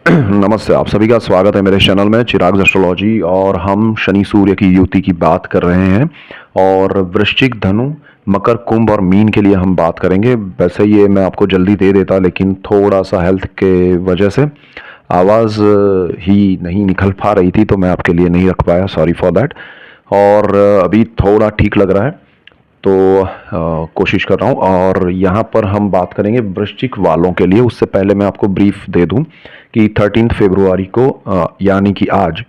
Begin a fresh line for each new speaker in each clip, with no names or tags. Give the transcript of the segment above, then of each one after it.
नमस्ते, आप सभी का स्वागत है मेरे चैनल में चिराग एस्ट्रोलॉजी। और हम शनि सूर्य की युति की बात कर रहे हैं और वृश्चिक, धनु, मकर, कुंभ और मीन के लिए हम बात करेंगे। वैसे ये मैं आपको जल्दी दे देता, लेकिन थोड़ा सा हेल्थ के वजह से आवाज़ ही नहीं निकल पा रही थी, तो मैं आपके लिए नहीं रख पाया, सॉरी फॉर दैट। और अभी थोड़ा ठीक लग रहा है, तो कोशिश कर रहा हूँ। और यहाँ पर हम बात करेंगे वृश्चिक वालों के लिए। उससे पहले मैं आपको ब्रीफ दे दूँ कि 13 फरवरी को यानी कि आज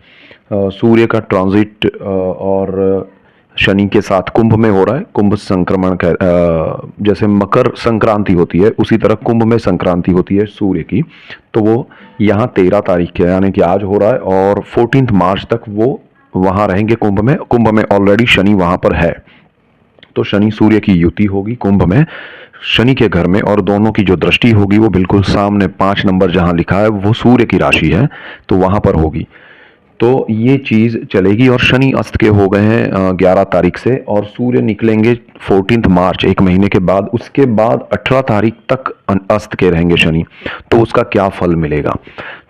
सूर्य का ट्रांजिट और शनि के साथ कुंभ में हो रहा है। कुंभ संक्रमण का जैसे मकर संक्रांति होती है, उसी तरह कुंभ में संक्रांति होती है सूर्य की। तो वो यहाँ 13 तारीख के यानी कि आज हो रहा है और 14 मार्च तक वो वहाँ रहेंगे कुंभ में। कुंभ में ऑलरेडी शनि वहाँ पर है, तो शनि सूर्य की युति होगी कुंभ में, शनि के घर में। और दोनों की जो दृष्टि होगी वो बिल्कुल सामने 5 नंबर जहां लिखा है वो सूर्य की राशि है, तो वहां पर होगी। तो ये चीज चलेगी। और शनि अस्त के हो गए हैं 11 तारीख से, और सूर्य निकलेंगे 14 मार्च, एक महीने के बाद। उसके बाद 18 तारीख तक अस्त के रहेंगे शनि। तो उसका क्या फल मिलेगा?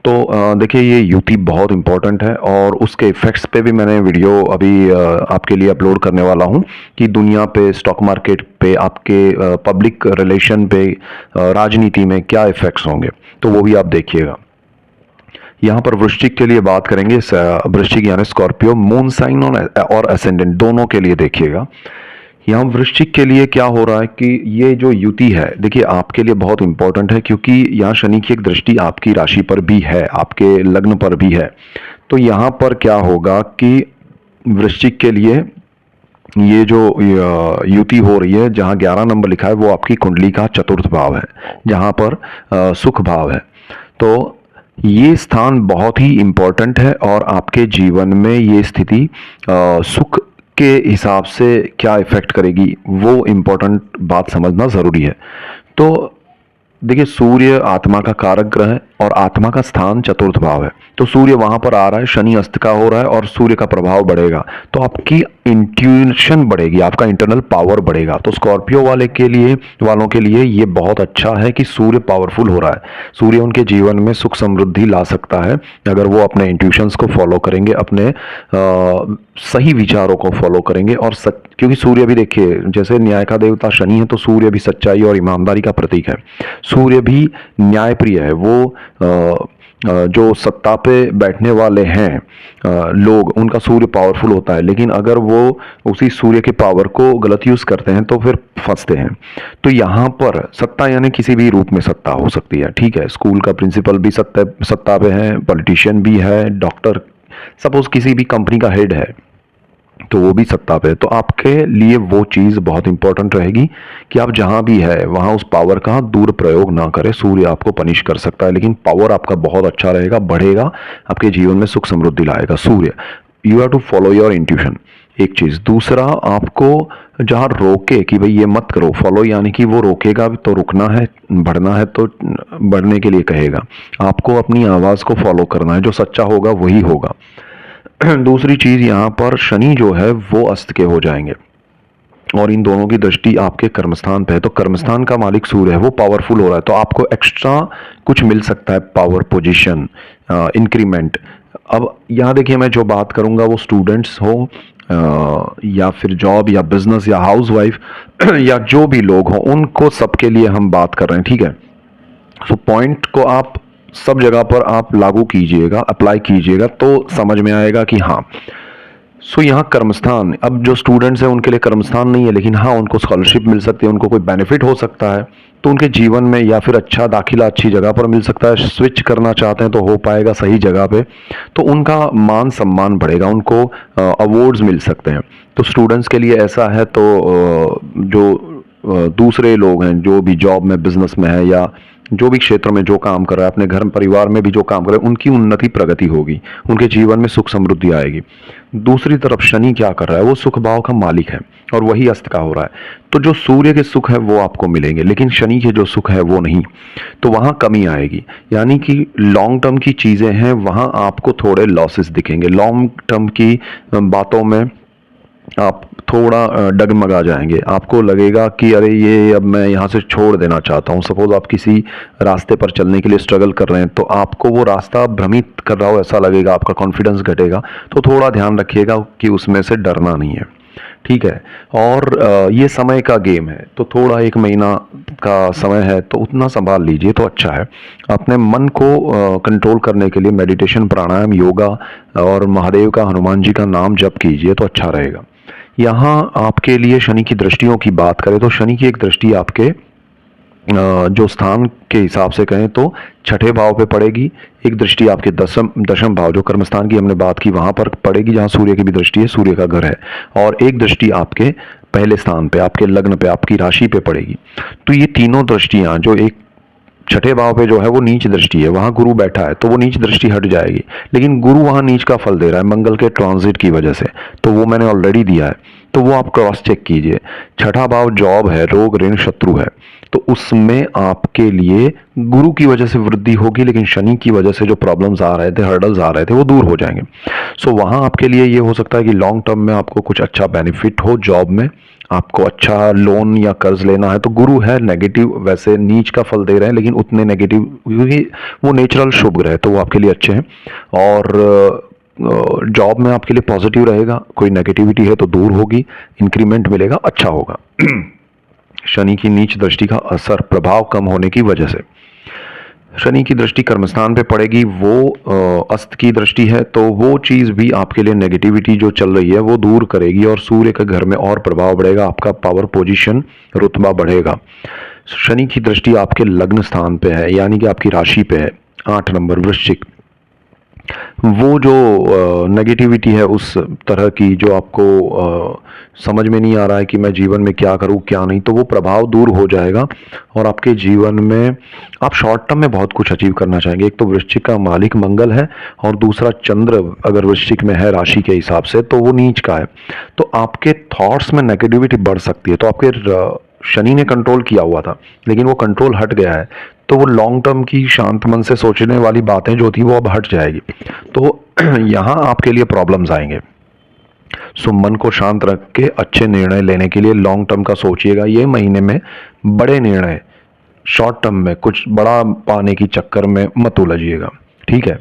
तो देखिए, ये युति बहुत इंपॉर्टेंट है और उसके इफेक्ट्स पे भी मैंने वीडियो अभी आपके लिए अपलोड करने वाला हूँ कि दुनिया पे, स्टॉक मार्केट पे, आपके पब्लिक रिलेशन पे, राजनीति में क्या इफेक्ट्स होंगे, तो वो भी आप देखिएगा। यहाँ पर वृश्चिक के लिए बात करेंगे। वृश्चिक यानी स्कॉर्पियो, मून साइन और असेंडेंट दोनों के लिए देखिएगा। यहाँ वृश्चिक के लिए क्या हो रहा है कि ये जो युति है, देखिए आपके लिए बहुत इंपॉर्टेंट है, क्योंकि यहाँ शनि की एक दृष्टि आपकी राशि पर भी है, आपके लग्न पर भी है। तो यहाँ पर क्या होगा कि वृश्चिक के लिए ये जो युति हो रही है, जहाँ 11 नंबर लिखा है वो आपकी कुंडली का चतुर्थ भाव है, जहाँ पर सुख भाव है। तो ये स्थान बहुत ही इंपॉर्टेंट है और आपके जीवन में ये स्थिति सुख के हिसाब से क्या इफेक्ट करेगी, वो इम्पोर्टेंट बात समझना ज़रूरी है। तो देखिए, सूर्य आत्मा का कारक ग्रह है और आत्मा का स्थान चतुर्थ भाव है। तो सूर्य वहां पर आ रहा है, शनि अस्त का हो रहा है और सूर्य का प्रभाव बढ़ेगा, तो आपकी इंट्यूशन बढ़ेगी, आपका इंटरनल पावर बढ़ेगा। तो स्कॉर्पियो वालों के लिए ये बहुत अच्छा है कि सूर्य पावरफुल हो रहा है। सूर्य उनके जीवन में सुख समृद्धि ला सकता है अगर वो अपने इंट्यूशंस को फॉलो करेंगे, अपने सही विचारों को फॉलो करेंगे। और क्योंकि सूर्य भी देखिए, जैसे न्याय का देवता शनि है, तो सूर्य भी सच्चाई और ईमानदारी का प्रतीक है। सूर्य भी न्यायप्रिय है। वो जो सत्ता पे बैठने वाले हैं लोग, उनका सूर्य पावरफुल होता है, लेकिन अगर वो उसी सूर्य के पावर को गलत यूज करते हैं तो फिर फंसते हैं। तो यहाँ पर सत्ता यानी किसी भी रूप में सत्ता हो सकती है, ठीक है। स्कूल का प्रिंसिपल भी सत्ता पे है, पॉलिटिशियन भी है, डॉक्टर, सपोज किसी भी कंपनी का हेड है, तो वो भी सत्ता पे। तो आपके लिए वो चीज़ बहुत इंपॉर्टेंट रहेगी कि आप जहां भी है वहां उस पावर का दुरुपयोग ना करें। सूर्य आपको पनिश कर सकता है, लेकिन पावर आपका बहुत अच्छा रहेगा, बढ़ेगा, आपके जीवन में सुख समृद्धि लाएगा सूर्य। You have to follow your intuition, एक चीज़। दूसरा, आपको जहां रोके कि भाई ये मत करो, फॉलो यानी कि वो रोकेगा तो रुकना है, बढ़ना है तो बढ़ने के लिए कहेगा। आपको अपनी आवाज़ को फॉलो करना है, जो सच्चा होगा वही होगा। दूसरी चीज, यहाँ पर शनि जो है वो अस्त के हो जाएंगे और इन दोनों की दृष्टि आपके कर्मस्थान पे है। तो कर्मस्थान का मालिक सूर्य है, वो पावरफुल हो रहा है, तो आपको एक्स्ट्रा कुछ मिल सकता है, पावर, पोजीशन, इंक्रीमेंट। अब यहाँ देखिए, मैं जो बात करूंगा वो स्टूडेंट्स हो या फिर जॉब या बिजनेस या हाउस वाइफ या जो भी लोग हों, उनको सबके लिए हम बात कर रहे हैं, ठीक है। सो पॉइंट को आप सब जगह पर आप लागू कीजिएगा, अप्लाई कीजिएगा, तो समझ में आएगा कि हाँ। सो यहाँ कर्मस्थान, अब जो स्टूडेंट्स हैं उनके लिए कर्मस्थान नहीं है, लेकिन हाँ उनको स्कॉलरशिप मिल सकती है, उनको कोई बेनिफिट हो सकता है, तो उनके जीवन में या फिर अच्छा दाखिला अच्छी जगह पर मिल सकता है। स्विच करना चाहते हैं तो हो पाएगा सही जगह पे, तो उनका मान सम्मान बढ़ेगा, उनको अवार्ड्स मिल सकते हैं। तो स्टूडेंट्स के लिए ऐसा है। तो जो दूसरे लोग हैं, जो भी जॉब में, बिजनेस में है, या जो भी क्षेत्र में जो काम कर रहा है, अपने घर परिवार में भी जो काम कर रहे हैं, उनकी उन्नति प्रगति होगी, उनके जीवन में सुख समृद्धि आएगी। दूसरी तरफ शनि क्या कर रहा है, वो सुख भाव का मालिक है और वही अस्त का हो रहा है। तो जो सूर्य के सुख है वो आपको मिलेंगे, लेकिन शनि के जो सुख है वो नहीं, तो वहां कमी आएगी। यानी कि लॉन्ग टर्म की चीजें हैं, वहां आपको थोड़े लॉसेस दिखेंगे। लॉन्ग टर्म की बातों में आप थोड़ा डगमगा जाएंगे, आपको लगेगा कि अरे ये अब मैं यहाँ से छोड़ देना चाहता हूँ। सपोज आप किसी रास्ते पर चलने के लिए स्ट्रगल कर रहे हैं, तो आपको वो रास्ता भ्रमित कर रहा हो ऐसा लगेगा, आपका कॉन्फिडेंस घटेगा। तो थोड़ा ध्यान रखिएगा कि उसमें से डरना नहीं है, ठीक है। और ये समय का गेम है, तो थोड़ा 1 महीना का समय है, तो उतना संभाल लीजिए तो अच्छा है। अपने मन को कंट्रोल करने के लिए मेडिटेशन, प्राणायाम, योगा और महादेव का, हनुमान जी का नाम जप कीजिए तो अच्छा रहेगा। यहाँ आपके लिए शनि की दृष्टियों की बात करें तो शनि की एक दृष्टि आपके जो स्थान के हिसाब से कहें तो छठे भाव पे पड़ेगी। एक दृष्टि आपके दशम भाव जो कर्मस्थान की हमने बात की वहां पर पड़ेगी, जहां सूर्य की भी दृष्टि है, सूर्य का घर है। और एक दृष्टि आपके पहले स्थान पे, आपके लग्न पे, आपकी राशि पे पड़ेगी। तो ये तीनों दृष्टियां, जो एक छठे भाव पे जो है वो नीच दृष्टि है, वहां गुरु बैठा है, तो वो नीच दृष्टि हट जाएगी। लेकिन गुरु वहां नीच का फल दे रहा है मंगल के ट्रांजिट की वजह से, तो वो मैंने ऑलरेडी दिया है, तो वो आप क्रॉस चेक कीजिए। छठा भाव जॉब है, रोग, ऋण, शत्रु है, तो उसमें आपके लिए गुरु की वजह से वृद्धि होगी, लेकिन शनि की वजह से जो प्रॉब्लम्स आ रहे थे, हर्डल्स आ रहे थे, वो दूर हो जाएंगे। सो वहां आपके लिए ये हो सकता है कि लॉन्ग टर्म में आपको कुछ अच्छा बेनिफिट हो जॉब में, आपको अच्छा लोन या कर्ज लेना है। तो गुरु है नेगेटिव, वैसे नीच का फल दे रहे हैं, लेकिन उतने नेगेटिव, क्योंकि वो नेचुरल शुभ ग्रह, तो वो आपके लिए अच्छे हैं। और जॉब में आपके लिए पॉजिटिव रहेगा, कोई नेगेटिविटी है तो दूर होगी, इंक्रीमेंट मिलेगा, अच्छा होगा। शनि की नीच दृष्टि का असर, प्रभाव कम होने की वजह से शनि की दृष्टि कर्मस्थान पे पड़ेगी, वो अस्त की दृष्टि है, तो वो चीज़ भी आपके लिए नेगेटिविटी जो चल रही है वो दूर करेगी, और सूर्य के घर में और प्रभाव बढ़ेगा, आपका पावर पोजीशन, रुतबा बढ़ेगा। शनि की दृष्टि आपके लग्न स्थान पे है, यानी कि आपकी राशि पे है, 8 नंबर वृश्चिक। वो जो नेगेटिविटी है उस तरह की, जो आपको समझ में नहीं आ रहा है कि मैं जीवन में क्या करूं क्या नहीं, तो वो प्रभाव दूर हो जाएगा, और आपके जीवन में आप शॉर्ट टर्म में बहुत कुछ अचीव करना चाहेंगे। एक तो वृश्चिक का मालिक मंगल है, और दूसरा चंद्र अगर वृश्चिक में है राशि के हिसाब से तो वो नीच का है, तो आपके थॉट्स में नेगेटिविटी बढ़ सकती है। तो आपके शनि ने कंट्रोल किया हुआ था, लेकिन वो कंट्रोल हट गया है, तो वो लॉन्ग टर्म की शांत मन से सोचने वाली बातें जो थी वो अब हट जाएगी। तो यहाँ आपके लिए प्रॉब्लम्स आएंगे। सो मन को शांत रख के अच्छे निर्णय लेने के लिए लॉन्ग टर्म का सोचिएगा। ये महीने में बड़े निर्णय, शॉर्ट टर्म में कुछ बड़ा पाने की चक्कर में मत उलझिएगा, ठीक है।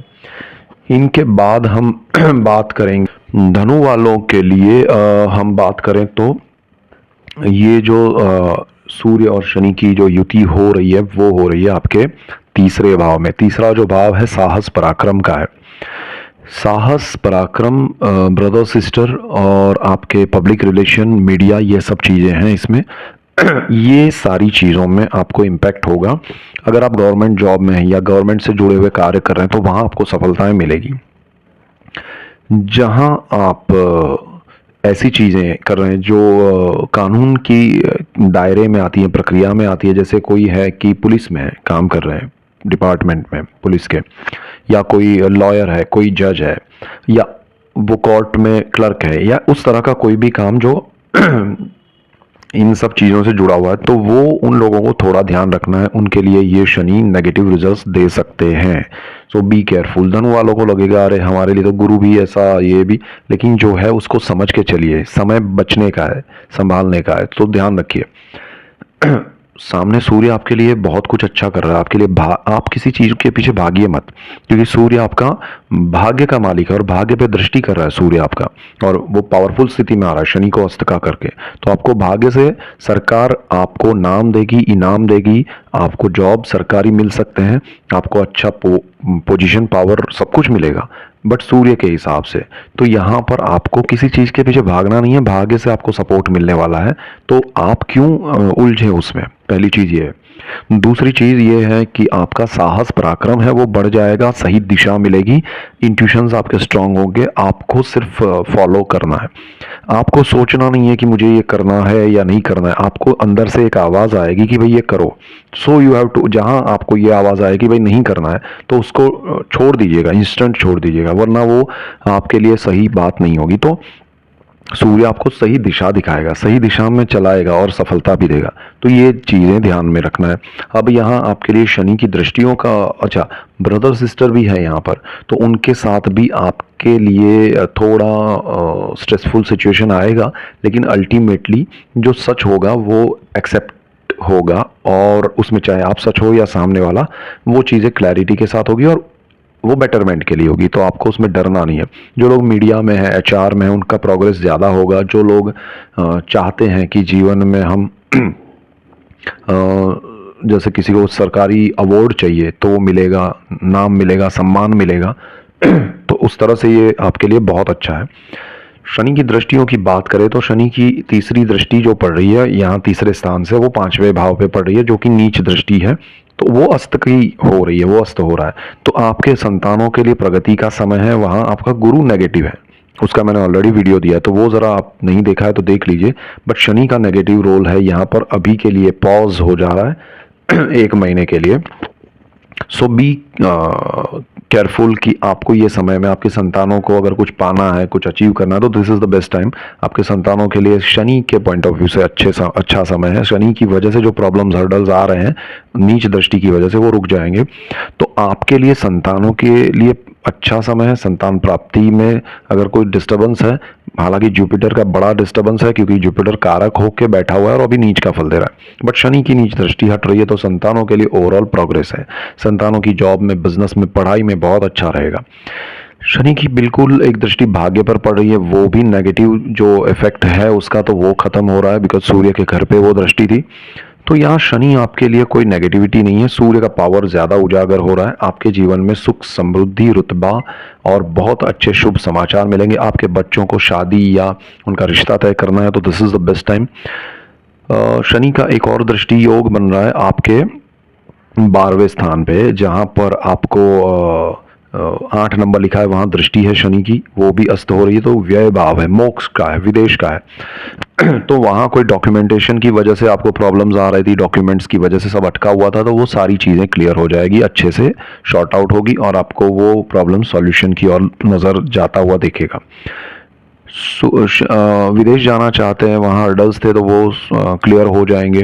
इनके बाद हम बात करेंगे धनु वालों के लिए। हम बात करें तो ये जो सूर्य और शनि की जो युति हो रही है वो हो रही है आपके तीसरे भाव में। तीसरा जो भाव है साहस पराक्रम का है। साहस, पराक्रम, ब्रदर सिस्टर और आपके पब्लिक रिलेशन, मीडिया, ये सब चीज़ें हैं इसमें। ये सारी चीज़ों में आपको इम्पैक्ट होगा। अगर आप गवर्नमेंट जॉब में हैं या गवर्नमेंट से जुड़े हुए कार्य कर रहे हैं तो वहाँ आपको सफलताएं मिलेगी। जहाँ आप ऐसी चीज़ें कर रहे हैं जो कानून की दायरे में आती हैं, प्रक्रिया में आती है, जैसे कोई है कि पुलिस में काम कर रहे हैं, डिपार्टमेंट में पुलिस के, या कोई लॉयर है, कोई जज है, या वो कोर्ट में क्लर्क है, या उस तरह का कोई भी काम जो इन सब चीज़ों से जुड़ा हुआ है, तो वो उन लोगों को थोड़ा ध्यान रखना है, उनके लिए ये शनि नेगेटिव रिजल्ट्स दे सकते हैं। सो बी केयरफुल। धनु वालों को लगेगा अरे हमारे लिए तो गुरु भी ऐसा, ये भी, लेकिन जो है उसको समझ के चलिए, समय बचने का है, संभालने का है, तो ध्यान रखिए। सामने सूर्य आपके लिए बहुत कुछ अच्छा कर रहा है, आपके लिए आप किसी चीज के पीछे भागिए मत, क्योंकि सूर्य आपका भाग्य का मालिक है, और भाग्य पे दृष्टि कर रहा है सूर्य आपका, और वो पावरफुल स्थिति में आ रहा है शनि को अस्त का करके। तो आपको भाग्य से सरकार आपको नाम देगी, इनाम देगी, आपको जॉब सरकारी मिल सकते हैं, आपको अच्छा पोजीशन, पावर, सब कुछ मिलेगा, बट सूर्य के हिसाब से। तो यहाँ पर आपको किसी चीज के पीछे भागना नहीं है, भाग्य से आपको सपोर्ट मिलने वाला है, तो आप क्यों उलझे उसमें, पहली चीज ये है। दूसरी चीज ये है कि आपका साहस पराक्रम है वो बढ़ जाएगा, सही दिशा मिलेगी, इंट्यूशंस आपके स्ट्रांग होंगे, आपको सिर्फ फॉलो करना है, आपको सोचना नहीं है कि मुझे ये करना है या नहीं करना है, आपको अंदर से एक आवाज आएगी कि भाई ये करो। सो यू हैव टू, जहां आपको ये आवाज आएगी भाई नहीं करना है, तो उसको छोड़ दीजिएगा, इंस्टेंट छोड़ दीजिएगा, वरना वो आपके लिए सही बात नहीं होगी। तो सूर्य आपको सही दिशा दिखाएगा, सही दिशा में चलाएगा और सफलता भी देगा। तो ये चीज़ें ध्यान में रखना है। अब यहाँ आपके लिए शनि की दृष्टियों का, अच्छा, ब्रदर सिस्टर भी है यहाँ पर, तो उनके साथ भी आपके लिए थोड़ा स्ट्रेसफुल सिचुएशन आएगा, लेकिन अल्टीमेटली जो सच होगा वो एक्सेप्ट होगा, और उसमें चाहे आप सच हो या सामने वाला, वो चीज़ें क्लैरिटी के साथ होगी और वो बेटरमेंट के लिए होगी। तो आपको उसमें डरना नहीं है। जो लोग मीडिया में है, एचआर में है, उनका प्रोग्रेस ज़्यादा होगा। जो लोग चाहते हैं कि जीवन में हम जैसे किसी को सरकारी अवार्ड चाहिए तो वो मिलेगा, नाम मिलेगा, सम्मान मिलेगा, तो उस तरह से ये आपके लिए बहुत अच्छा है। शनि की दृष्टियों की बात करें तो शनि की तीसरी दृष्टि जो पड़ रही है यहाँ तीसरे स्थान से, वो पांचवें भाव पे पड़ रही है, जो कि नीच दृष्टि है। तो वो अस्त की हो रही है, वो अस्त हो रहा है। तो आपके संतानों के लिए प्रगति का समय है। वहां आपका गुरु नेगेटिव है, उसका मैंने ऑलरेडी वीडियो दिया है, तो वो ज़रा आप नहीं देखा है तो देख लीजिए। बट शनि का नेगेटिव रोल है यहाँ पर, अभी के लिए पॉज हो जा रहा है 1 महीने के लिए। सो बी केयरफुल कि आपको ये समय में आपके संतानों को अगर कुछ पाना है, कुछ अचीव करना है, तो this is the best time आपके संतानों के लिए। शनि के पॉइंट ऑफ व्यू से अच्छा समय है। शनि की वजह से जो प्रॉब्लम्स, हर्डल्स आ रहे हैं नीच दृष्टि की वजह से, वो रुक जाएंगे। तो आपके लिए संतानों के लिए अच्छा समय है। संतान प्राप्ति में अगर कोई डिस्टर्बेंस है, हालांकि जुपिटर का बड़ा डिस्टर्बेंस है, क्योंकि जुपिटर कारक होकर बैठा हुआ है और अभी नीच का फल दे रहा है। बट शनि की नीच दृष्टि हट रही है, तो संतानों के लिए ओवरऑल प्रोग्रेस है। संतानों की जॉब में, बिजनेस में, पढ़ाई में बहुत अच्छा रहेगा। शनि की बिल्कुल एक दृष्टि भाग्य पर पड़ रही है, वो भी नेगेटिव जो इफेक्ट है उसका, तो वो खत्म हो रहा है, बिकॉज सूर्य के घर पे वो दृष्टि थी। तो यहाँ शनि आपके लिए कोई नेगेटिविटी नहीं है। सूर्य का पावर ज्यादा उजागर हो रहा है। आपके जीवन में सुख, समृद्धि, रुतबा और बहुत अच्छे शुभ समाचार मिलेंगे। आपके बच्चों को शादी या उनका रिश्ता तय करना है तो this is the best time. Shani का एक और दृष्टि योग बन रहा है आपके 12वें स्थान पे, जहां पर आपको 8 नंबर लिखा है, वहां दृष्टि है शनि की, वो भी अस्त हो रही है। तो व्यय भाव है, मोक्ष का है, विदेश का है। तो वहां कोई डॉक्यूमेंटेशन की वजह से आपको प्रॉब्लम्स आ रही थी, डॉक्यूमेंट्स की वजह से सब अटका हुआ था, तो वो सारी चीजें क्लियर हो जाएगी, अच्छे से शॉर्ट आउट होगी और आपको वो प्रॉब्लम सॉल्यूशन की ओर नजर जाता हुआ दिखेगा। विदेश जाना चाहते हैं, वहाँ हर्डल्स थे तो वो क्लियर हो जाएंगे।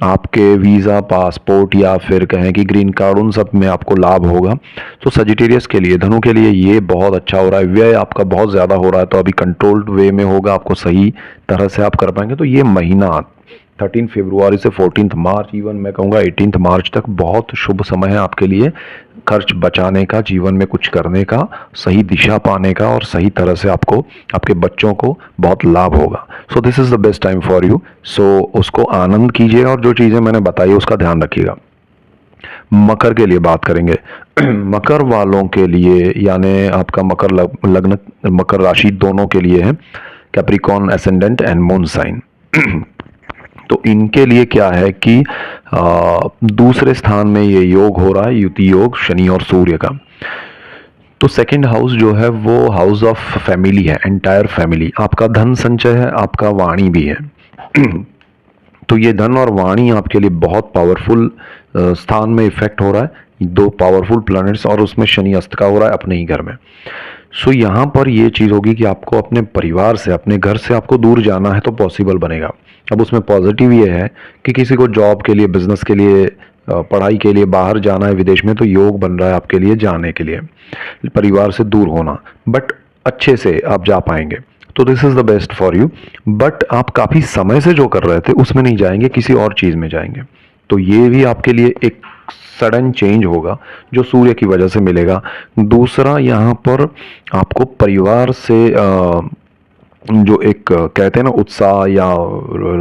आपके वीज़ा, पासपोर्ट या फिर कहें कि ग्रीन कार्ड, उन सब में आपको लाभ होगा। तो सजिटेरियस के लिए, धनु के लिए ये बहुत अच्छा हो रहा है। व्यय आपका बहुत ज़्यादा हो रहा है, तो अभी कंट्रोल्ड वे में होगा, आपको सही तरह से आप कर पाएंगे। तो ये महीना 13 फरवरी से 14 मार्च, इवन मैं कहूँगा 18 मार्च तक बहुत शुभ समय है आपके लिए, खर्च बचाने का, जीवन में कुछ करने का, सही दिशा पाने का, और सही तरह से आपको, आपके बच्चों को बहुत लाभ होगा। So this is the best time for you. So उसको आनंद कीजिए और जो चीज़ें मैंने बताई उसका ध्यान रखिएगा। मकर के लिए बात करेंगे। मकर वालों के लिए, यानी आपका मकर लग्न, मकर राशि दोनों के लिए है, Capricorn ascendant and moon sign. तो इनके लिए क्या है कि दूसरे स्थान में ये योग हो रहा है, युति योग शनि और सूर्य का। तो सेकंड हाउस जो है वो हाउस ऑफ फैमिली है, एंटायर फैमिली। आपका धन संचय है, आपका वाणी भी है। तो ये धन और वाणी आपके लिए बहुत पावरफुल स्थान में इफेक्ट हो रहा है। दो पावरफुल प्लैनेट्स, और उसमें शनि अस्त का हो रहा है अपने ही घर में। सो यहाँ पर ये चीज़ होगी कि आपको अपने परिवार से, अपने घर से आपको दूर जाना है तो पॉसिबल बनेगा। अब उसमें पॉजिटिव ये है कि किसी को जॉब के लिए, बिजनेस के लिए, पढ़ाई के लिए बाहर जाना है विदेश में, तो योग बन रहा है आपके लिए जाने के लिए, परिवार से दूर होना, बट अच्छे से आप जा पाएंगे। तो this is the best for you. But आप काफ़ी समय से जो कर रहे थे उसमें नहीं जाएंगे, किसी और चीज़ में जाएंगे। तो ये भी आपके लिए एक सडन चेंज होगा जो सूर्य की वजह से मिलेगा। दूसरा, यहाँ पर आपको परिवार से जो एक कहते हैं ना उत्साह या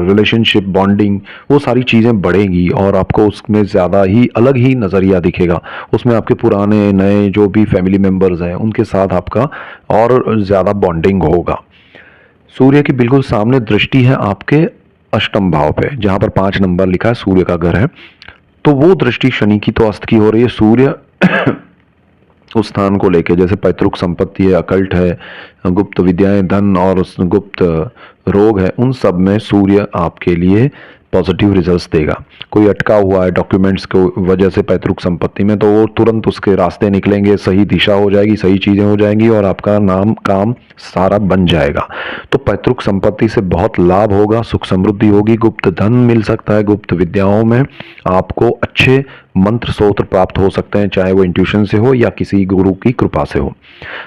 रिलेशनशिप बॉन्डिंग, वो सारी चीज़ें बढ़ेंगी और आपको उसमें ज़्यादा ही अलग ही नज़रिया दिखेगा। उसमें आपके पुराने नए जो भी फैमिली मेम्बर्स हैं उनके साथ आपका और ज़्यादा बॉन्डिंग होगा। सूर्य की बिल्कुल सामने दृष्टि है आपके अष्टम भाव पे, जहाँ पर 5 नंबर लिखा है, सूर्य का घर है। तो वो दृष्टि शनि की तो अस्त की हो रही है। सूर्य उस स्थान को लेके, जैसे पैतृक संपत्ति है, अकल्ट है, गुप्त विद्याएं, धन और गुप्त रोग है, उन सब में सूर्य आपके लिए पॉजिटिव रिजल्ट्स देगा। कोई अटका हुआ है डॉक्यूमेंट्स को वजह से पैतृक संपत्ति में, तो वो तुरंत उसके रास्ते निकलेंगे, सही दिशा हो जाएगी, सही चीज़ें हो जाएंगी और आपका नाम काम सारा बन जाएगा। तो पैतृक संपत्ति से बहुत लाभ होगा, सुख समृद्धि होगी, गुप्त धन मिल सकता है, गुप्त विद्याओं में आपको अच्छे मंत्र स्त्रोत्र प्राप्त हो सकते हैं, चाहे वो इंट्यूशन से हो या किसी गुरु की कृपा से हो।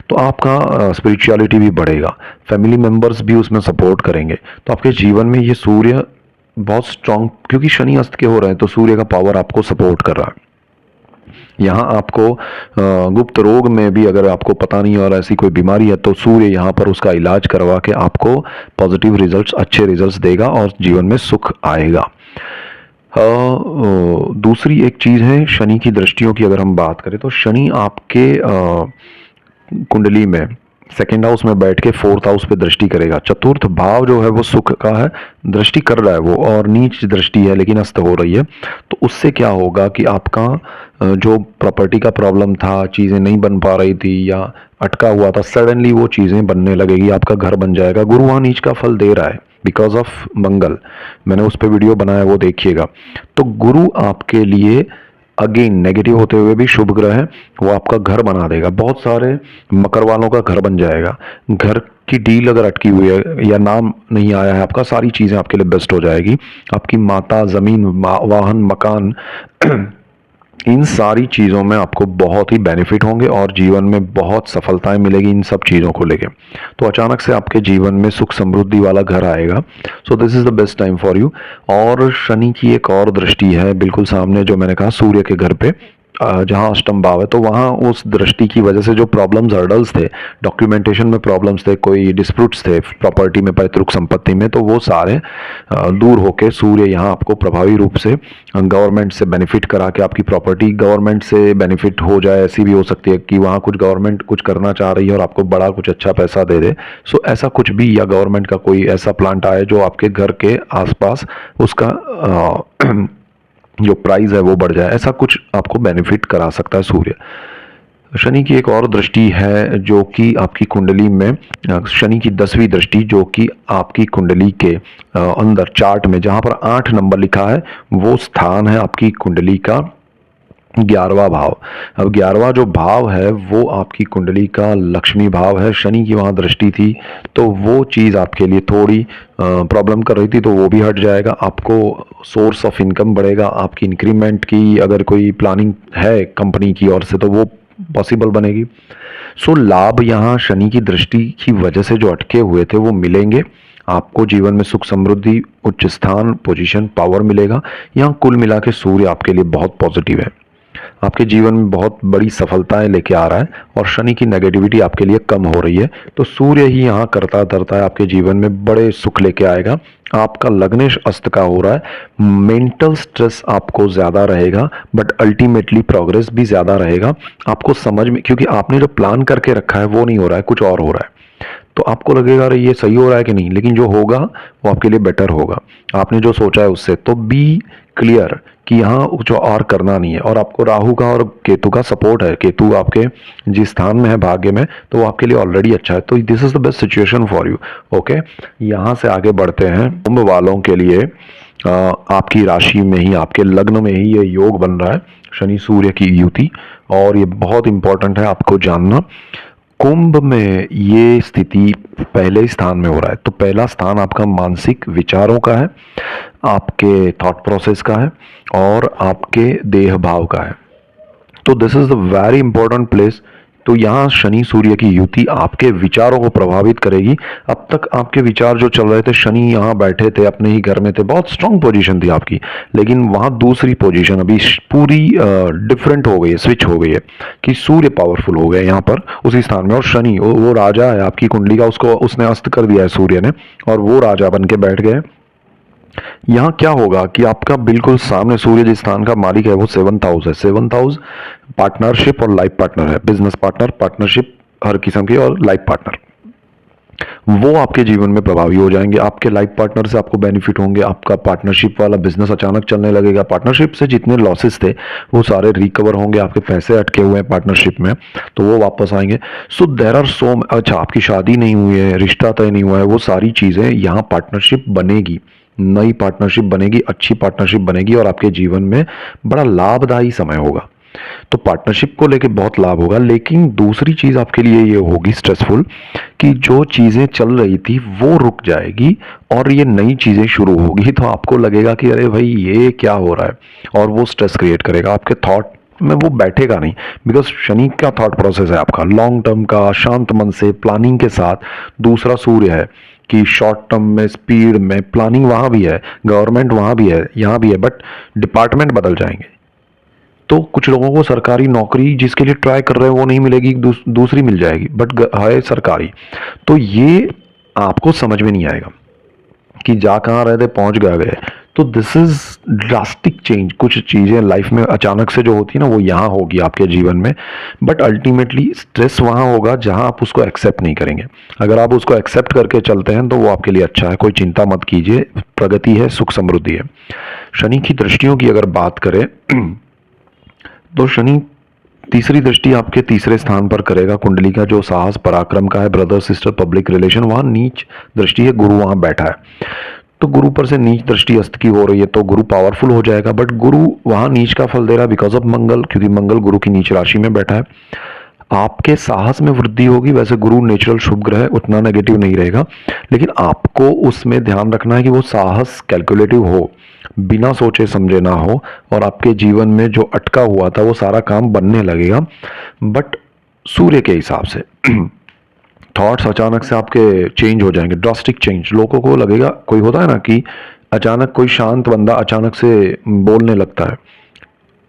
तो आपका स्पिरिचुअलिटी भी बढ़ेगा, फैमिली मेंबर्स भी उसमें सपोर्ट करेंगे। तो आपके जीवन में ये सूर्य बहुत स्ट्रांग, क्योंकि शनि अस्त के हो रहे हैं तो सूर्य का पावर आपको सपोर्ट कर रहा है। यहाँ आपको गुप्त रोग में भी अगर आपको पता नहीं और ऐसी कोई बीमारी है तो सूर्य यहाँ पर उसका इलाज करवा के आपको पॉजिटिव रिजल्ट्स, अच्छे रिजल्ट्स देगा और जीवन में सुख आएगा। दूसरी एक चीज़ है शनि की दृष्टियों की, अगर हम बात करें तो शनि आपके कुंडली में सेकेंड हाउस में बैठ के फोर्थ हाउस पे दृष्टि करेगा। चतुर्थ भाव जो है वो सुख का है, दृष्टि कर रहा है वो, और नीच दृष्टि है लेकिन अस्त हो रही है। तो उससे क्या होगा कि आपका जो प्रॉपर्टी का प्रॉब्लम था, चीज़ें नहीं बन पा रही थी या अटका हुआ था, सडनली वो चीज़ें बनने लगेगी, आपका घर बन जाएगा। गुरु वहाँ नीच का फल दे रहा है बिकॉज ऑफ मंगल, मैंने उस पर वीडियो बनाया, वो देखिएगा। तो गुरु आपके लिए अगेन नेगेटिव होते हुए भी शुभ ग्रह है, वो आपका घर बना देगा। बहुत सारे मकर वालों का घर बन जाएगा, घर की डील अगर अटकी हुई है या नाम नहीं आया है आपका, सारी चीज़ें आपके लिए बेस्ट हो जाएगी। आपकी माता, ज़मीन, वाहन, मकान इन सारी चीज़ों में आपको बहुत ही बेनिफिट होंगे और जीवन में बहुत सफलताएं मिलेगी इन सब चीज़ों को लेके। तो अचानक से आपके जीवन में सुख समृद्धि वाला घर आएगा। सो this is the best time for you. और शनि की एक और दृष्टि है बिल्कुल सामने, जो मैंने कहा सूर्य के घर पे, जहाँ अष्टम भाव है, तो वहाँ उस दृष्टि की वजह से जो प्रॉब्लम्स, हर्डल्स थे, डॉक्यूमेंटेशन में प्रॉब्लम्स थे, कोई डिस्प्यूट्स थे प्रॉपर्टी में, पैतृक संपत्ति में, तो वो सारे दूर होके सूर्य यहाँ आपको प्रभावी रूप से गवर्नमेंट से बेनिफिट करा के, आपकी प्रॉपर्टी गवर्नमेंट से बेनिफिट हो जाए। ऐसी भी हो सकती है कि वहाँ कुछ गवर्नमेंट कुछ करना चाह रही है और आपको बड़ा कुछ अच्छा पैसा दे दे। सो ऐसा कुछ भी, या गवर्नमेंट का कोई ऐसा प्लांट आए जो आपके घर के आसपास उसका जो प्राइस है वो बढ़ जाए, ऐसा कुछ आपको बेनिफिट करा सकता है सूर्य। शनि की एक और दृष्टि है जो कि आपकी कुंडली में, शनि की 10वीं दृष्टि जो कि आपकी कुंडली के अंदर चार्ट में जहां पर 8 नंबर लिखा है, वो स्थान है आपकी कुंडली का 11वां भाव। अब 11वां जो भाव है वो आपकी कुंडली का लक्ष्मी भाव है। शनि की वहाँ दृष्टि थी तो वो चीज़ आपके लिए थोड़ी प्रॉब्लम कर रही थी, तो वो भी हट जाएगा। आपको सोर्स ऑफ इनकम बढ़ेगा, आपकी इंक्रीमेंट की अगर कोई प्लानिंग है कंपनी की ओर से तो वो पॉसिबल बनेगी। सो लाभ यहाँ शनि की दृष्टि की वजह से जो अटके हुए थे वो मिलेंगे आपको। जीवन में सुख समृद्धि, उच्च स्थान, पोजीशन, पावर मिलेगा। यहाँ कुल मिला के सूर्य आपके लिए बहुत पॉजिटिव है, आपके जीवन में बहुत बड़ी सफलताएं लेके आ रहा है और शनि की नेगेटिविटी आपके लिए कम हो रही है। तो सूर्य ही यहाँ करता धरता है, आपके जीवन में बड़े सुख लेके आएगा। आपका लग्नेश अस्त का हो रहा है, मेंटल स्ट्रेस आपको ज़्यादा रहेगा बट अल्टीमेटली प्रोग्रेस भी ज़्यादा रहेगा। आपको समझ में, क्योंकि आपने जो प्लान करके रखा है वो नहीं हो रहा है, कुछ और हो रहा है, तो आपको लगेगा अरे ये सही हो रहा है कि नहीं, लेकिन जो होगा वो आपके लिए बेटर होगा, आपने जो सोचा है उससे। तो बी क्लियर कि यहाँ जो और करना नहीं है। और आपको राहु का और केतु का सपोर्ट है, केतु आपके जिस स्थान में है भाग्य में, तो वो आपके लिए ऑलरेडी अच्छा है। तो this is the best situation for you. Okay, यहाँ से आगे बढ़ते हैं। कुंभ वालों के लिए आपकी राशि में ही, आपके लग्न में ही ये योग बन रहा है, शनि सूर्य की युति, और ये बहुत इंपॉर्टेंट है आपको जानना। कुंभ में ये स्थिति पहले स्थान में हो रहा है, तो पहला स्थान आपका मानसिक विचारों का है, आपके थॉट प्रोसेस का है और आपके देह भाव का है। तो this is the very important place. तो यहाँ शनि सूर्य की युति आपके विचारों को प्रभावित करेगी। अब तक आपके विचार जो चल रहे थे, शनि यहाँ बैठे थे अपने ही घर में थे, बहुत स्ट्रांग पोजीशन थी आपकी, लेकिन वहाँ दूसरी पोजीशन अभी पूरी डिफरेंट हो गई है, स्विच हो गई है कि सूर्य पावरफुल हो गए यहाँ पर उसी स्थान में, और शनि वो राजा है आपकी कुंडली का, उसको उसने अस्त कर दिया है सूर्य ने, और वो राजा बन के बैठ गए। यहाँ क्या होगा कि आपका बिल्कुल सामने सूर्य जिस स्थान का मालिक है वो 7th हाउस है। 7th हाउस पार्टनरशिप और लाइफ पार्टनर है, बिजनेस पार्टनर, पार्टनरशिप हर किस्म की, और लाइफ पार्टनर। वो आपके जीवन में प्रभावी हो जाएंगे। आपके लाइफ पार्टनर से आपको बेनिफिट होंगे, आपका पार्टनरशिप वाला बिजनेस अचानक चलने लगेगा, पार्टनरशिप से जितने लॉसेस थे वो सारे रिकवर होंगे, आपके पैसे अटके हुए हैं पार्टनरशिप में तो वो वापस आएंगे। सो देर आर सो, अच्छा आपकी शादी नहीं हुई है, रिश्ता तय नहीं हुआ है, वो सारी चीज़ें यहाँ पार्टनरशिप बनेगी, नई पार्टनरशिप बनेगी, अच्छी पार्टनरशिप बनेगी और आपके जीवन में बड़ा लाभदायी समय होगा। तो पार्टनरशिप को लेके बहुत लाभ होगा। लेकिन दूसरी चीज आपके लिए ये होगी स्ट्रेसफुल कि जो चीजें चल रही थी वो रुक जाएगी और ये नई चीजें शुरू होगी, तो आपको लगेगा कि अरे भाई ये क्या हो रहा है, और वो स्ट्रेस क्रिएट करेगा आपके थॉट में, वो बैठेगा नहीं। बिकॉज शनि का थॉट प्रोसेस है आपका लॉन्ग टर्म का, शांत मन से प्लानिंग के साथ। दूसरा सूर्य है कि शॉर्ट टर्म में, स्पीड में, प्लानिंग वहां भी है, गवर्नमेंट वहां भी है, यहाँ भी है, बट डिपार्टमेंट बदल जाएंगे। तो कुछ लोगों को सरकारी नौकरी जिसके लिए ट्राई कर रहे हैं वो नहीं मिलेगी, दूसरी मिल जाएगी, बट है सरकारी। तो ये आपको समझ में नहीं आएगा कि जा कहाँ रहे थे पहुंच गए। तो दिस इज ड्रास्टिक चेंज। कुछ चीजें लाइफ में अचानक से जो होती है ना वो यहाँ होगी आपके जीवन में, बट अल्टीमेटली स्ट्रेस वहाँ होगा जहाँ आप उसको एक्सेप्ट नहीं करेंगे। अगर आप उसको एक्सेप्ट करके चलते हैं तो वो आपके लिए अच्छा है, कोई चिंता मत कीजिए, प्रगति है, सुख समृद्धि है। शनि की दृष्टियों की अगर बात करें तो शनि तीसरी दृष्टि आपके तीसरे स्थान पर करेगा कुंडली का, जो साहस पराक्रम का है, ब्रदर सिस्टर पब्लिक रिलेशन, वहां नीच दृष्टि है, गुरु वहां बैठा है। तो गुरु पर से नीच दृष्टि अस्त की हो रही है तो गुरु पावरफुल हो जाएगा, बट गुरु वहां नीच का फल दे रहा है बिकॉज ऑफ मंगल, क्योंकि मंगल गुरु की नीच राशि में बैठा है। आपके साहस में वृद्धि होगी। वैसे गुरु नेचुरल शुभ ग्रह, उतना नेगेटिव नहीं रहेगा, लेकिन आपको उसमें ध्यान रखना है कि वो साहस कैलकुलेटिव हो, बिना सोचे समझे ना हो, और आपके जीवन में जो अटका हुआ था वो सारा काम बनने लगेगा, बट सूर्य के हिसाब से। थॉट्स अचानक से आपके चेंज हो जाएंगे, ड्रास्टिक चेंज। लोगों को लगेगा, कोई होता है ना कि अचानक कोई शांत बंदा अचानक से बोलने लगता है,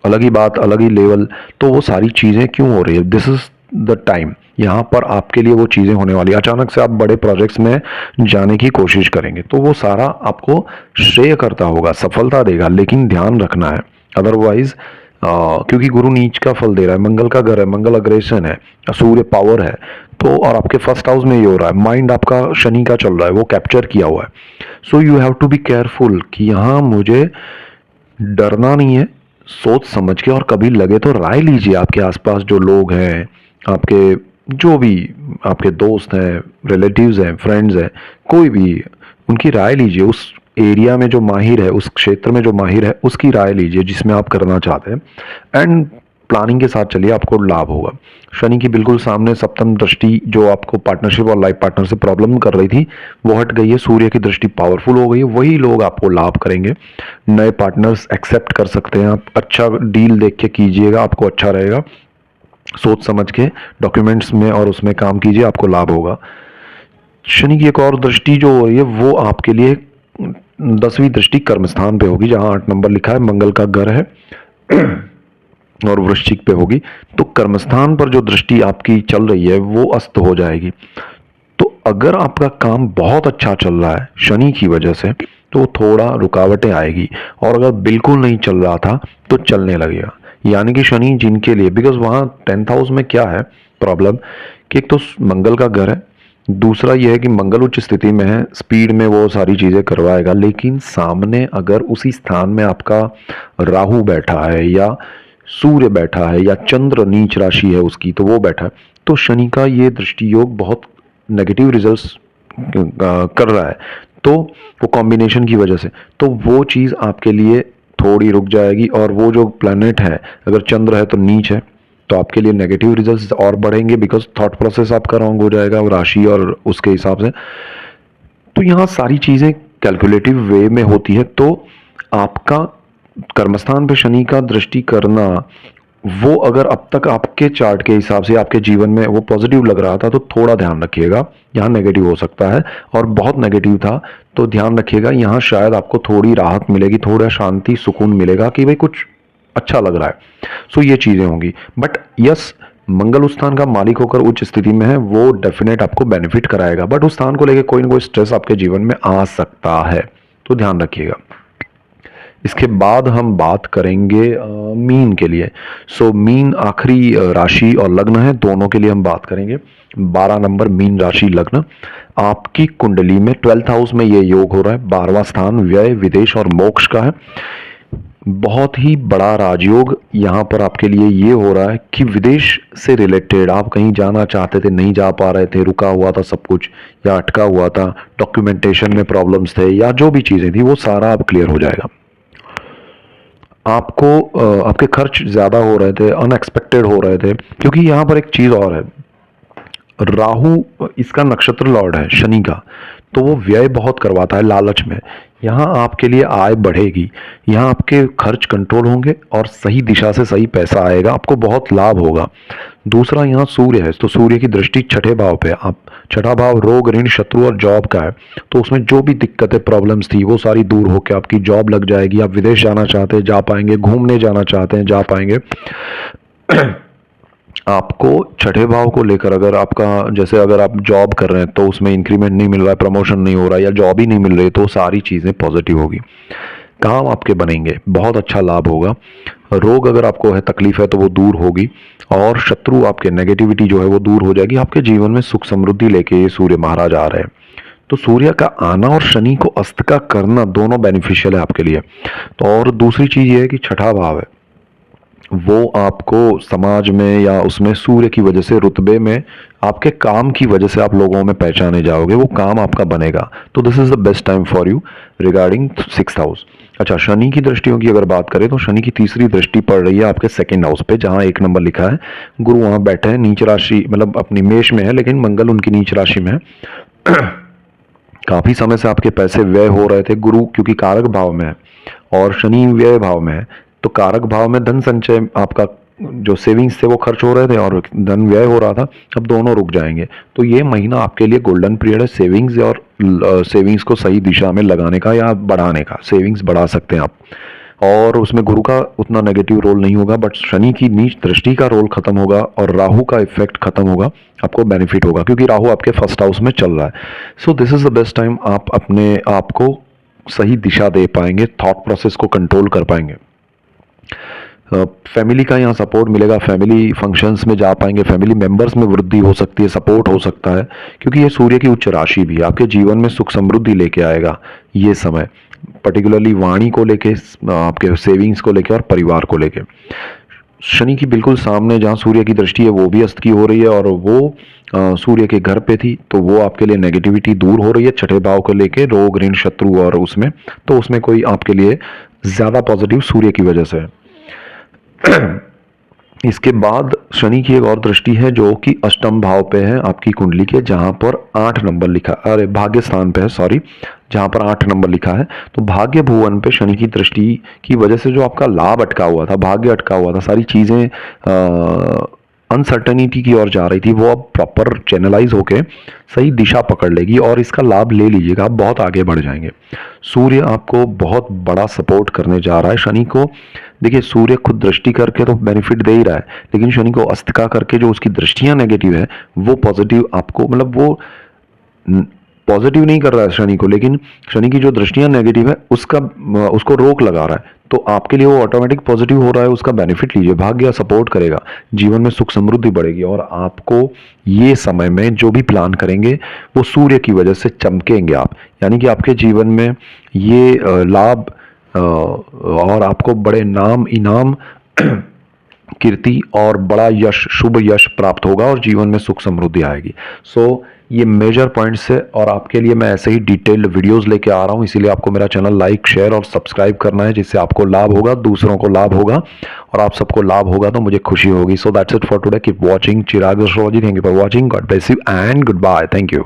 अलग ही बात, अलग ही लेवल। तो वो सारी चीज़ें क्यों हो रही है, दिस इज द टाइम, यहाँ पर आपके लिए वो चीज़ें होने वाली। अचानक से आप बड़े प्रोजेक्ट्स में जाने की कोशिश करेंगे तो वो सारा आपको श्रेय करता होगा, सफलता देगा, लेकिन ध्यान रखना है। अदरवाइज क्योंकि गुरु नीच का फल दे रहा है, मंगल का घर है, मंगल अग्रेशन है, सूर्य पावर है, तो और आपके फर्स्ट हाउस में ये हो रहा है, माइंड आपका शनि का चल रहा है, वो कैप्चर किया हुआ है। So you have to be careful कि यहाँ मुझे डरना नहीं है, सोच समझ के, और कभी लगे तो राय लीजिए। आपके आसपास जो लोग हैं, आपके जो भी आपके दोस्त हैं, रिलेटिव्स हैं, फ्रेंड्स हैं, कोई भी, उनकी राय लीजिए। उस एरिया में जो माहिर है, उस क्षेत्र में जो माहिर है, उसकी राय लीजिए जिसमें आप करना चाहते हैं, एंड प्लानिंग के साथ चलिए, आपको लाभ होगा। शनि की बिल्कुल सामने सप्तम दृष्टि जो आपको पार्टनरशिप और लाइफ पार्टनर से प्रॉब्लम कर रही थी वो हट गई है, सूर्य की दृष्टि पावरफुल हो गई है, वही लोग आपको लाभ करेंगे। नए पार्टनर्स एक्सेप्ट कर सकते हैं आप, अच्छा डील देख के कीजिएगा, आपको अच्छा रहेगा। सोच समझ के डॉक्यूमेंट्स में और उसमें काम कीजिए, आपको लाभ होगा। शनि की एक और दृष्टि जो हो रही है वो आपके लिए 10वीं दृष्टि कर्म स्थान पे होगी, जहां 8 नंबर लिखा है, मंगल का घर है और वृश्चिक पे होगी। तो कर्मस्थान पर जो दृष्टि आपकी चल रही है वो अस्त हो जाएगी। तो अगर आपका काम बहुत अच्छा चल रहा है शनि की वजह से तो थोड़ा रुकावटें आएगी, और अगर बिल्कुल नहीं चल रहा था तो चलने लगेगा। यानी कि शनि जिनके लिए, बिकॉज वहां 10th हाउस में क्या है प्रॉब्लम, कि एक तो मंगल का घर है, दूसरा यह है कि मंगल उच्च स्थिति में है, स्पीड में वो सारी चीजें करवाएगा, लेकिन सामने अगर उसी स्थान में आपका राहु बैठा है या सूर्य बैठा है या चंद्र नीच राशि है उसकी तो वो बैठा है, तो शनि का ये दृष्टि योग बहुत नेगेटिव रिजल्ट्स कर रहा है। तो वो कॉम्बिनेशन की वजह से तो वो चीज़ आपके लिए थोड़ी रुक जाएगी, और वो जो प्लैनेट है, अगर चंद्र है तो नीच है, तो आपके लिए नेगेटिव रिजल्ट्स और बढ़ेंगे, बिकॉज थॉट प्रोसेस आपका रॉन्ग हो जाएगा राशि और उसके हिसाब से। तो यहाँ सारी चीज़ें कैलकुलेटिव वे में होती है। तो आपका कर्मस्थान पे शनि का दृष्टि करना, वो अगर अब तक आपके चार्ट के हिसाब से आपके जीवन में वो पॉजिटिव लग रहा था तो थोड़ा ध्यान रखिएगा, यहाँ नेगेटिव हो सकता है, और बहुत नेगेटिव था तो ध्यान रखिएगा, यहाँ शायद आपको थोड़ी राहत मिलेगी, थोड़ा शांति सुकून मिलेगा कि भाई कुछ अच्छा लग रहा है। सो ये चीज़ें होंगी, बट यस, मंगल उस स्थान का मालिक होकर उच्च स्थिति में है, वो डेफिनेट आपको बेनिफिट कराएगा, बट उस स्थान को लेकर कोई ना कोई स्ट्रेस आपके जीवन में आ सकता है, तो ध्यान रखिएगा। इसके बाद हम बात करेंगे मीन के लिए। सो मीन आखिरी राशि और लग्न है, दोनों के लिए हम बात करेंगे। 12 नंबर मीन राशि लग्न, आपकी कुंडली में 12th हाउस में ये योग हो रहा है। 12वां स्थान व्यय, विदेश और मोक्ष का है। बहुत ही बड़ा राजयोग यहाँ पर आपके लिए ये हो रहा है कि विदेश से रिलेटेड आप कहीं जाना चाहते थे, नहीं जा पा रहे थे, रुका हुआ था सब कुछ या अटका हुआ था, डॉक्यूमेंटेशन में प्रॉब्लम्स थे या जो भी चीज़ें थी वो सारा अब क्लियर हो जाएगा। आपको आपके खर्च ज़्यादा हो रहे थे, अनएक्सपेक्टेड हो रहे थे, क्योंकि यहाँ पर एक चीज़ और है, राहु इसका नक्षत्र लॉर्ड है शनि का, तो वो व्यय बहुत करवाता है लालच में। यहाँ आपके लिए आय बढ़ेगी, यहाँ आपके खर्च कंट्रोल होंगे और सही दिशा से सही पैसा आएगा, आपको बहुत लाभ होगा। दूसरा यहाँ सूर्य है, तो सूर्य की दृष्टि छठे भाव पे, आप छठा भाव रोग ऋण शत्रु और जॉब का है, तो उसमें जो भी दिक्कतें प्रॉब्लम्स थी वो सारी दूर होकर आपकी जॉब लग जाएगी। आप विदेश जाना चाहते हैं जा पाएंगे, घूमने जाना चाहते हैं जा पाएंगे। आपको छठे भाव को लेकर अगर आपका जैसे अगर आप जॉब कर रहे हैं तो उसमें इंक्रीमेंट नहीं मिल रहा है, प्रमोशन नहीं हो रहा है या जॉब ही नहीं मिल रही, तो सारी चीज़ें पॉजिटिव होगी, काम आपके बनेंगे, बहुत अच्छा लाभ होगा। रोग अगर आपको है, तकलीफ है, तो वो दूर होगी और शत्रु आपके नेगेटिविटी जो है वो दूर हो जाएगी। आपके जीवन में सुख समृद्धि लेके ये सूर्य महाराज आ रहे हैं। तो सूर्य का आना और शनि को अस्त का करना दोनों बेनिफिशियल है आपके लिए। तो और दूसरी चीज़ ये है कि छठा भाव है, वो आपको समाज में या उसमें सूर्य की वजह से रुतबे में, आपके काम की वजह से आप लोगों में पहचाने जाओगे, वो काम आपका बनेगा। तो this is the best time for you regarding 6th house. अच्छा, शनि की दृष्टियों की अगर बात करें तो शनि की तीसरी दृष्टि पड़ रही है आपके 2nd हाउस पे, जहाँ 1 नंबर लिखा है। गुरु वहाँ बैठे हैं, नीच राशि मतलब अपनी मेष में है, लेकिन मंगल उनकी नीच राशि में है। काफ़ी समय से आपके पैसे व्यय हो रहे थे, गुरु क्योंकि कारक भाव में है और शनि व्यय भाव में है, तो कारक भाव में धन संचय आपका जो सेविंग्स थे वो खर्च हो रहे थे और धन व्यय हो रहा था, अब दोनों रुक जाएंगे। तो ये महीना आपके लिए गोल्डन पीरियड है सेविंग्स और सेविंग्स को सही दिशा में लगाने का या बढ़ाने का। सेविंग्स बढ़ा सकते हैं आप, और उसमें गुरु का उतना नेगेटिव रोल नहीं होगा, बट शनि की नीच दृष्टि का रोल खत्म होगा और राहु का इफेक्ट खत्म होगा, आपको बेनिफिट होगा क्योंकि राहु आपके 1st हाउस में चल रहा है। So this is the best time, आप अपने आप को सही दिशा दे पाएंगे, थॉट प्रोसेस को कंट्रोल कर पाएंगे। फैमिली का यहाँ सपोर्ट मिलेगा, फैमिली फंक्शंस में जा पाएंगे, फैमिली मेंबर्स में वृद्धि हो सकती है, सपोर्ट हो सकता है, क्योंकि ये सूर्य की उच्च राशि भी है, आपके जीवन में सुख समृद्धि लेके आएगा ये समय, पर्टिकुलरली वाणी को लेके, आपके सेविंग्स को लेके और परिवार को लेके। शनि की बिल्कुल सामने जहाँ सूर्य की दृष्टि है वो भी अस्त की हो रही है और वो सूर्य के घर पे थी, तो वो आपके लिए नेगेटिविटी दूर हो रही है छठे भाव को लेके, रोग ऋण शत्रु और उसमें, तो उसमें कोई आपके लिए ज़्यादा पॉजिटिव सूर्य की वजह से है। इसके बाद शनि की एक और दृष्टि है जो कि अष्टम भाव पे है आपकी कुंडली के, जहां पर 8 नंबर लिखा, अरे भाग्य स्थान पे है, सॉरी, जहां पर 8 नंबर लिखा है। तो भाग्य भुवन पे शनि की दृष्टि की वजह से जो आपका लाभ अटका हुआ था, भाग्य अटका हुआ था, सारी चीजें अनसर्टनिटी की ओर जा रही थी, वो अब प्रॉपर चैनलाइज होके सही दिशा पकड़ लेगी और इसका लाभ ले लीजिएगा, आप बहुत आगे बढ़ जाएंगे। सूर्य आपको बहुत बड़ा सपोर्ट करने जा रहा है। शनि को देखिए, सूर्य खुद दृष्टि करके तो बेनिफिट दे ही रहा है, लेकिन शनि को अस्त का करके जो उसकी दृष्टियां नेगेटिव है वो पॉजिटिव आपको, मतलब वो पॉजिटिव नहीं कर रहा है शनि को, लेकिन शनि की जो दृष्टियां नेगेटिव है उसका उसको रोक लगा रहा है, तो आपके लिए वो ऑटोमेटिक पॉजिटिव हो रहा है, उसका बेनिफिट लीजिए, भाग्य सपोर्ट करेगा, जीवन में सुख समृद्धि बढ़ेगी और आपको ये समय में जो भी प्लान करेंगे वो सूर्य की वजह से चमकेंगे आप, यानी कि आपके जीवन में ये लाभ और आपको बड़े नाम इनाम कीर्ति और बड़ा यश, शुभ यश प्राप्त होगा और जीवन में सुख समृद्धि आएगी। सो ये मेजर पॉइंट्स है और आपके लिए मैं ऐसे ही डिटेल्ड वीडियोस लेके आ रहा हूँ, इसीलिए आपको मेरा चैनल लाइक शेयर और सब्सक्राइब करना है, जिससे आपको लाभ होगा, दूसरों को लाभ होगा और आप सबको लाभ होगा तो मुझे खुशी होगी। So that's it for today, keep watching Chirag astrology, thank you for watching, God bless you and goodbye, thank you.